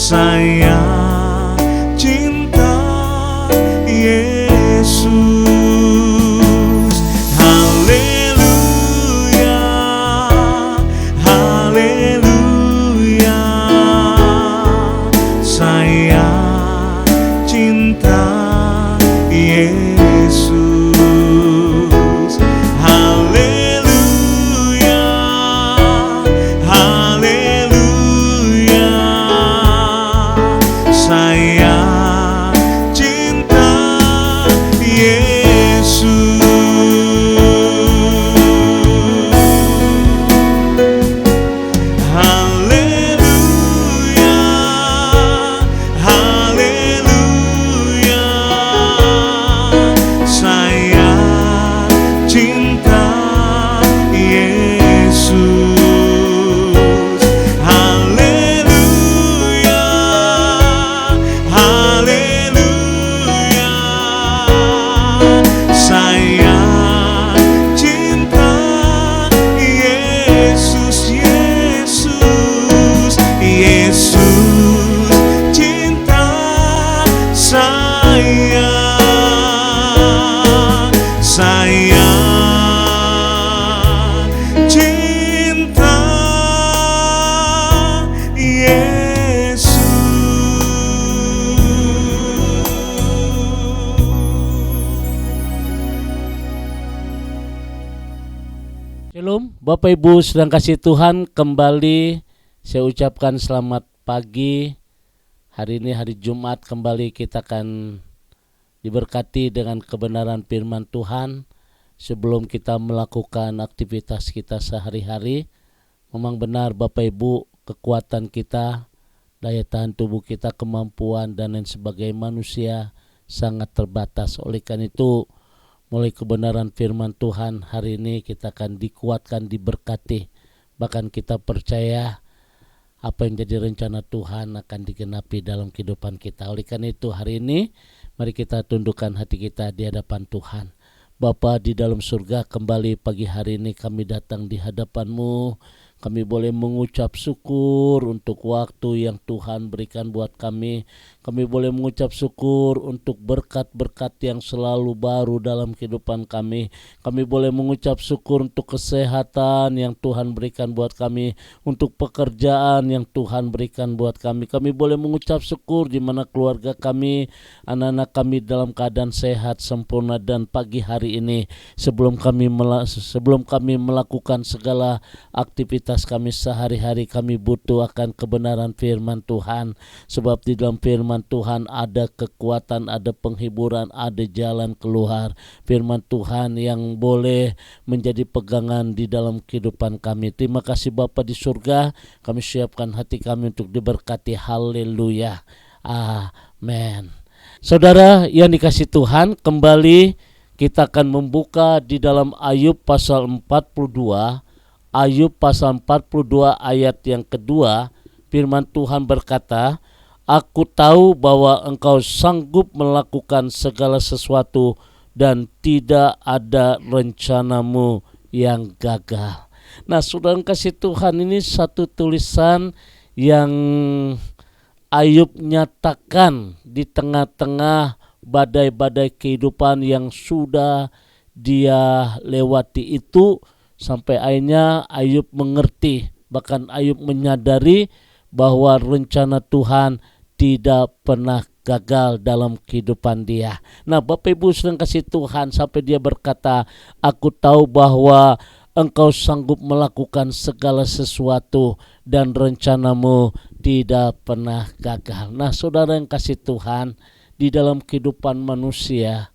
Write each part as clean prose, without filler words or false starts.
saya cinta Yesus. Haleluya, haleluya, saya cinta Yesus. Haleluya, haleluya, saya cinta Yesus. Haleluya, haleluya, saya cinta Yesus. Haleluya, haleluya, saya cinta Yesus. Yesus, Yesus cinta saya cinta Yesus. Shalom, Bapak Ibu sedang kasih Tuhan, kembali saya ucapkan selamat pagi. Hari ini hari Jumat, kembali kita akan diberkati dengan kebenaran firman Tuhan. Sebelum kita melakukan aktivitas kita sehari-hari, memang benar Bapak Ibu, kekuatan kita, daya tahan tubuh kita, kemampuan dan lain sebagainya manusia sangat terbatas. Oleh karena itu, mulai kebenaran firman Tuhan hari ini kita akan dikuatkan, diberkati. Bahkan kita percaya apa yang jadi rencana Tuhan akan digenapi dalam kehidupan kita. Oleh karena itu hari ini mari kita tundukkan hati kita di hadapan Tuhan. Bapa di dalam surga, kembali pagi hari ini kami datang di hadapan-Mu. Kami boleh mengucap syukur untuk waktu yang Tuhan berikan buat kami. Kami boleh mengucap syukur untuk berkat-berkat yang selalu baru dalam kehidupan kami. Kami boleh mengucap syukur untuk kesehatan yang Tuhan berikan buat kami, untuk pekerjaan yang Tuhan berikan buat kami. Kami boleh mengucap syukur di mana keluarga kami, anak-anak kami dalam keadaan sehat, sempurna. Dan pagi hari ini sebelum kami melakukan segala aktivitas kami sehari-hari, kami butuh akan kebenaran firman Tuhan. Sebab di dalam firman Tuhan ada kekuatan, ada penghiburan, ada jalan keluar. Firman Tuhan yang boleh menjadi pegangan di dalam kehidupan kami. Terima kasih Bapa di surga, kami siapkan hati kami untuk diberkati. Haleluya, amin. Saudara yang dikasih Tuhan, kembali kita akan membuka di dalam Ayub pasal 42. Ayub pasal 42 ayat yang kedua, firman Tuhan berkata, Aku tahu bahwa engkau sanggup melakukan segala sesuatu dan tidak ada rencanamu yang gagal. Nah, saudara kasih Tuhan, ini satu tulisan yang Ayub nyatakan di tengah-tengah badai-badai kehidupan yang sudah dia lewati itu. Sampai akhirnya Ayub mengerti, bahkan Ayub menyadari bahwa rencana Tuhan tidak pernah gagal dalam kehidupan dia. Nah, Bapak Ibu sedang kasih Tuhan, sampai dia berkata, Aku tahu bahwa engkau sanggup melakukan segala sesuatu dan rencanamu tidak pernah gagal. Nah, saudara yang kasih Tuhan, di dalam kehidupan manusia,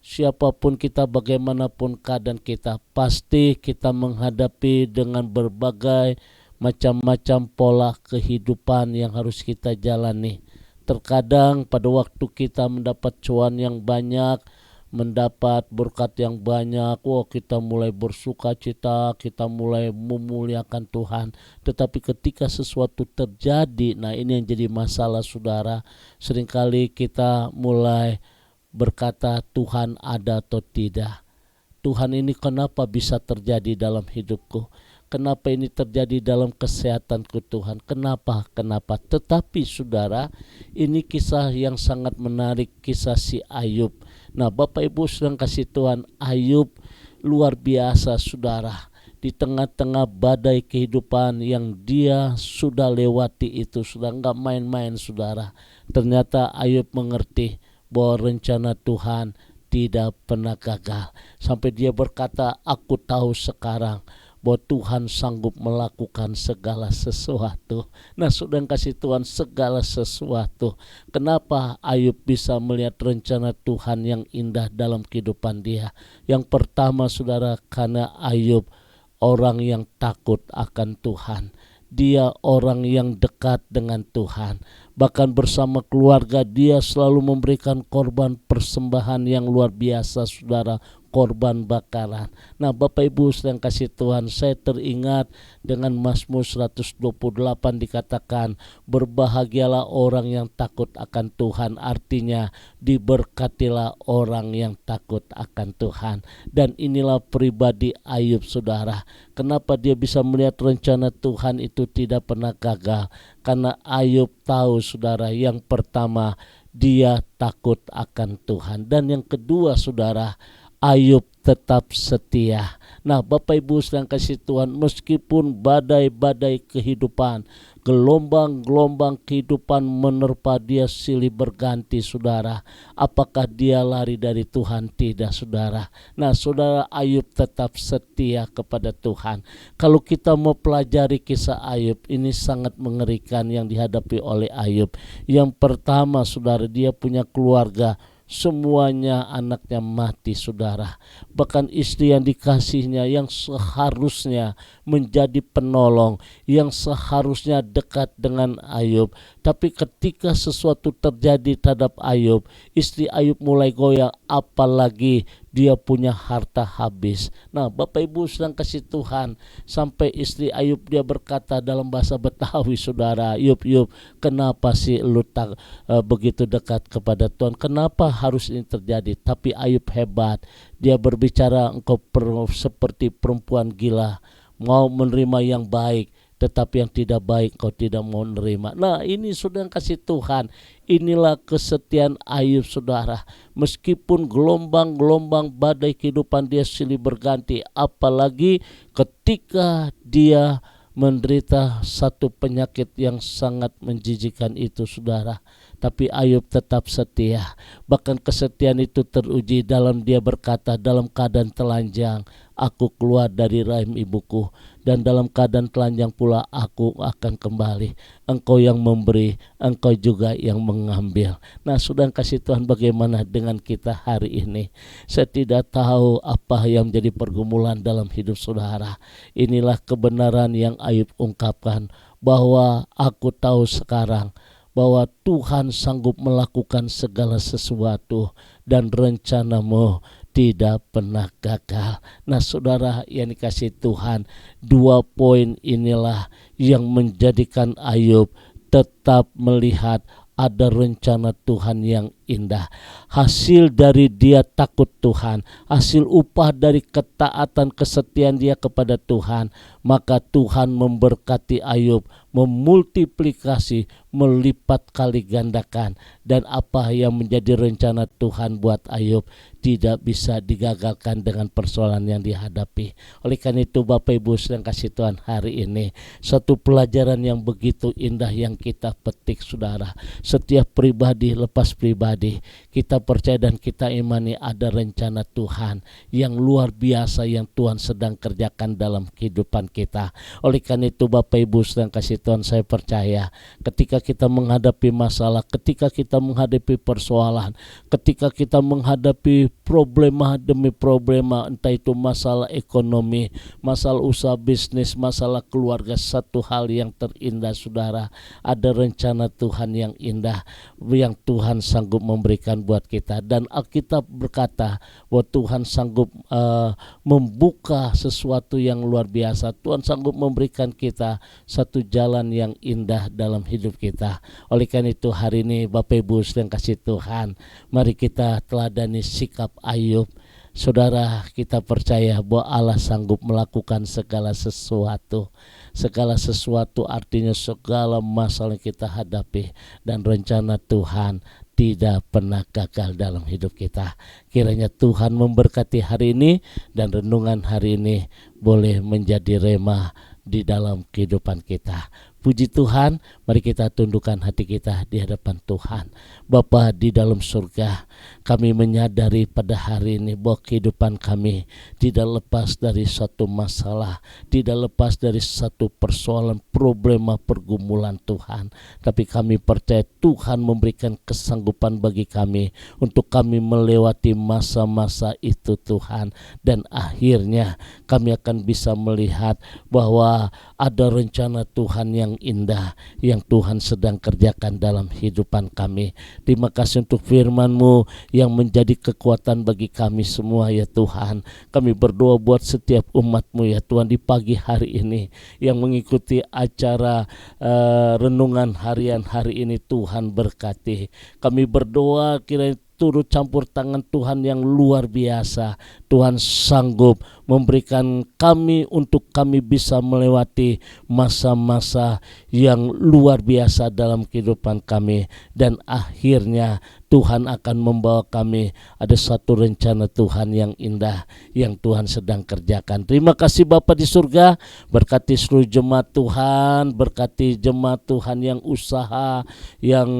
siapapun kita, bagaimanapun keadaan kita, pasti kita menghadapi dengan berbagai macam-macam pola kehidupan yang harus kita jalani. Terkadang pada waktu kita mendapat cuan yang banyak, mendapat berkat yang banyak, kita mulai bersuka cita, kita mulai memuliakan Tuhan. Tetapi ketika sesuatu terjadi, nah ini yang jadi masalah saudara. Seringkali kita mulai berkata, Tuhan ada atau tidak? Tuhan ini kenapa bisa terjadi dalam hidupku? kenapa ini terjadi dalam kesehatanku Tuhan, kenapa. Tetapi saudara, ini kisah yang sangat menarik, kisah si Ayub. Nah Bapak Ibu sedang kasih Tuhan, Ayub luar biasa saudara. Di tengah-tengah badai kehidupan yang dia sudah lewati itu, sudah nggak main-main saudara. Ternyata Ayub mengerti bahwa rencana Tuhan tidak pernah gagal. Sampai dia berkata, aku tahu sekarang bahwa Tuhan sanggup melakukan segala sesuatu. Nah sudah kasih Tuhan segala sesuatu. Kenapa Ayub bisa melihat rencana Tuhan yang indah dalam kehidupan dia? Yang pertama saudara, karena Ayub orang yang takut akan Tuhan. Dia orang yang dekat dengan Tuhan. Bahkan bersama keluarga dia selalu memberikan korban persembahan yang luar biasa saudara, korban bakaran. Nah Bapak Ibu sedang kasih Tuhan, saya teringat dengan Mazmur 128 dikatakan, berbahagialah orang yang takut akan Tuhan. Artinya diberkatilah orang yang takut akan Tuhan. Dan inilah pribadi Ayub saudara. Kenapa dia bisa melihat rencana Tuhan itu tidak pernah gagal? Karena Ayub tahu saudara, yang pertama dia takut akan Tuhan. Dan yang kedua saudara, Ayub tetap setia. Nah Bapak Ibu sedang kasih Tuhan, meskipun badai-badai kehidupan, gelombang-gelombang kehidupan menerpa dia silih berganti saudara, apakah dia lari dari Tuhan? Tidak saudara. Nah saudara, Ayub tetap setia kepada Tuhan. Kalau kita mau pelajari kisah Ayub, ini sangat mengerikan yang dihadapi oleh Ayub. Yang pertama saudara, dia punya keluarga, semuanya anaknya mati saudara. Bahkan istri yang dikasihnya, yang seharusnya menjadi penolong, yang seharusnya dekat dengan Ayub, tapi ketika sesuatu terjadi terhadap Ayub, istri Ayub mulai goyah, apalagi dia punya harta habis. Nah Bapak Ibu sedang kasih Tuhan, sampai istri Ayub dia berkata dalam bahasa Betawi saudara, Yub, kenapa sih lu begitu dekat kepada Tuhan? Kenapa harus ini terjadi? Tapi Ayub hebat, dia berbicara, engkau seperti perempuan gila, mau menerima yang baik, tetapi yang tidak baik kau tidak mau menerima. Nah ini sudah kasih Tuhan, inilah kesetiaan Ayub saudara. Meskipun gelombang-gelombang badai kehidupan dia silih berganti, apalagi ketika dia menderita satu penyakit yang sangat menjijikan itu saudara, tapi Ayub tetap setia. Bahkan kesetiaan itu teruji dalam dia berkata, dalam keadaan telanjang aku keluar dari rahim ibuku, dan dalam keadaan telanjang pula aku akan kembali. Engkau yang memberi, engkau juga yang mengambil. Nah sudah kasih Tuhan, bagaimana dengan kita hari ini? Saya tidak tahu apa yang menjadi pergumulan dalam hidup saudara. Inilah kebenaran yang Ayub ungkapkan, bahwa aku tahu sekarang bahwa Tuhan sanggup melakukan segala sesuatu dan rencanamu tidak pernah gagal. Nah saudara yang dikasih Tuhan, 2 poin inilah yang menjadikan Ayub tetap melihat ada rencana Tuhan yang indah. Hasil dari dia takut Tuhan, hasil upah dari ketaatan kesetiaan dia kepada Tuhan, maka Tuhan memberkati Ayub, memultiplikasi, melipat kali gandakan. Dan apa yang menjadi rencana Tuhan buat Ayub tidak bisa digagalkan dengan persoalan yang dihadapi. Oleh karena itu Bapak Ibu sedang kasih Tuhan, hari ini satu pelajaran yang begitu indah yang kita petik saudara. Setiap pribadi lepas pribadi, kita percaya dan kita imani ada rencana Tuhan yang luar biasa yang Tuhan sedang kerjakan dalam kehidupan kita. Oleh karena itu Bapak Ibu sedang kasih Tuhan, saya percaya ketika kita menghadapi masalah, ketika kita menghadapi persoalan, ketika kita menghadapi problema demi problema, entah itu masalah ekonomi, masalah usaha bisnis, masalah keluarga, satu hal yang terindah saudara, ada rencana Tuhan yang indah yang Tuhan sanggup memberikan buat kita. Dan Alkitab berkata bahwa Tuhan sanggup membuka sesuatu yang luar biasa. Tuhan sanggup memberikan kita satu jalan yang indah dalam hidup kita. Oleh karena itu hari ini Bapak Ibu sedang kasih Tuhan, mari kita teladani sikap Ayub. Saudara, kita percaya bahwa Allah sanggup melakukan segala sesuatu. Segala sesuatu artinya segala masalah yang kita hadapi, dan rencana Tuhan tidak pernah gagal dalam hidup kita. Kiranya Tuhan memberkati hari ini, dan renungan hari ini boleh menjadi rema di dalam kehidupan kita. Puji Tuhan, mari kita tundukkan hati kita di hadapan Tuhan. Bapa di dalam surga, kami menyadari pada hari ini bahwa kehidupan kami tidak lepas dari suatu masalah, tidak lepas dari satu persoalan, problema, pergumulan Tuhan. Tapi kami percaya Tuhan memberikan kesanggupan bagi kami untuk kami melewati masa-masa itu Tuhan. Dan akhirnya kami akan bisa melihat bahwa ada rencana Tuhan yang indah yang Tuhan sedang kerjakan dalam kehidupan kami. Terima kasih untuk firman-Mu yang menjadi kekuatan bagi kami semua ya Tuhan. Kami berdoa buat setiap umat-Mu ya Tuhan di pagi hari ini yang mengikuti acara renungan harian hari ini. Tuhan berkati. Kami berdoa kiranya turut campur tangan Tuhan yang luar biasa. Tuhan sanggup memberikan kami untuk kami bisa melewati masa-masa yang luar biasa dalam kehidupan kami. Dan akhirnya Tuhan akan membawa kami ada satu rencana Tuhan yang indah yang Tuhan sedang kerjakan. Terima kasih Bapa di surga, berkati seluruh jemaat Tuhan, berkati jemaat Tuhan yang usaha, yang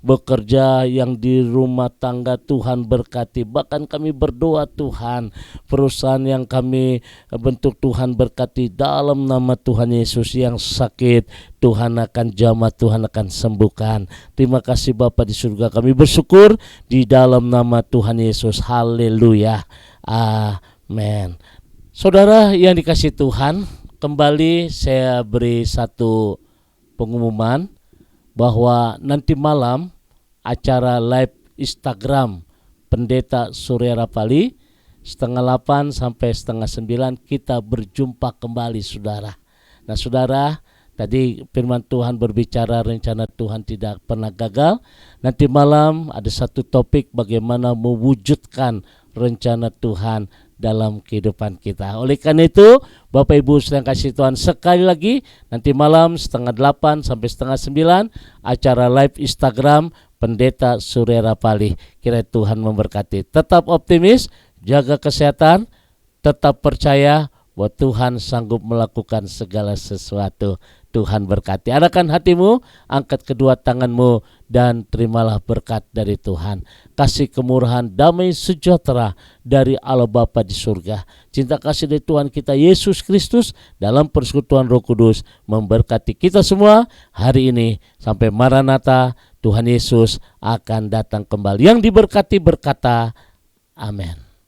bekerja, yang di rumah tangga. Tuhan berkati. Bahkan kami berdoa Tuhan, perusahaan yang kami bentuk Tuhan berkati dalam nama Tuhan Yesus. Yang sakit Tuhan akan jamah, Tuhan akan sembuhkan. Terima kasih Bapa di surga, kami bersyukur di dalam nama Tuhan Yesus. Haleluya, amin. Saudara yang dikasih Tuhan, kembali saya beri satu pengumuman bahwa nanti malam acara live Instagram Pendeta Surya Rapali 7:30 sampai 8:30 kita berjumpa kembali saudara. Nah saudara, tadi firman Tuhan berbicara rencana Tuhan tidak pernah gagal. Nanti malam ada satu topik bagaimana mewujudkan rencana Tuhan dalam kehidupan kita. Oleh karena itu Bapak Ibu sedang kasih Tuhan, sekali lagi nanti malam 7:30 sampai 8:30 acara live Instagram Pendeta Surya Rapali. Kiranya Tuhan memberkati. Tetap optimis, jaga kesehatan, tetap percaya bahwa Tuhan sanggup melakukan segala sesuatu. Tuhan berkati. Arahkan hatimu, angkat kedua tanganmu, dan terimalah berkat dari Tuhan. Kasih kemurahan, damai sejahtera dari Allah Bapa di surga, cinta kasih dari Tuhan kita Yesus Kristus dalam persekutuan Roh Kudus memberkati kita semua hari ini sampai Maranatha. Tuhan Yesus akan datang kembali. Yang diberkati berkata, amin.